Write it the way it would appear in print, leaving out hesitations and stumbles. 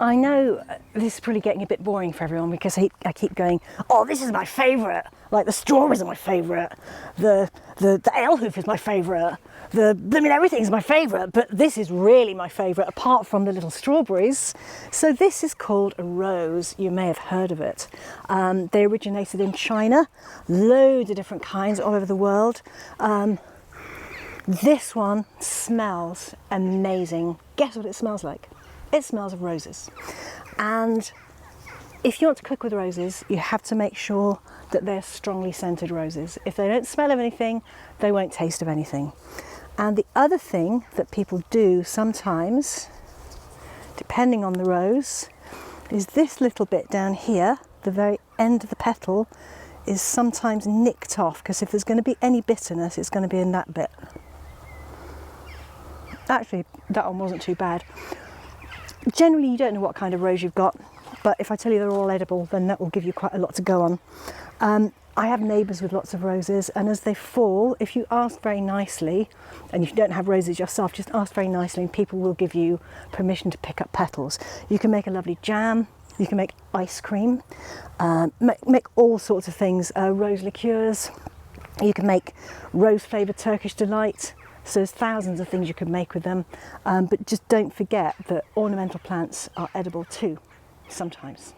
I know this is probably getting a bit boring for everyone because I keep going, oh, this is my favourite. Like the strawberries are my favourite. The ale hoof is my favourite. Everything's my favourite, but this is really my favourite apart from the little strawberries. So this is called a rose. You may have heard of it. They originated in China, loads of different kinds all over the world. This one smells amazing. Guess what it smells like? It smells of roses. And if you want to cook with roses, you have to make sure that they're strongly scented roses. If they don't smell of anything, they won't taste of anything. And the other thing that people do sometimes, depending on the rose, is this little bit down here, the very end of the petal, is sometimes nicked off, because if there's going to be any bitterness, it's going to be in that bit. Actually, that one wasn't too bad. Generally, you don't know what kind of rose you've got, but if I tell you they're all edible, then that will give you quite a lot to go on. I have neighbours with lots of roses, and as they fall, if you ask very nicely, and if you don't have roses yourself, just ask very nicely and people will give you permission to pick up petals. You can make a lovely jam, you can make ice cream, make all sorts of things, rose liqueurs, you can make rose flavoured Turkish delight. So there's thousands of things you can make with them, but just don't forget that ornamental plants are edible too, sometimes.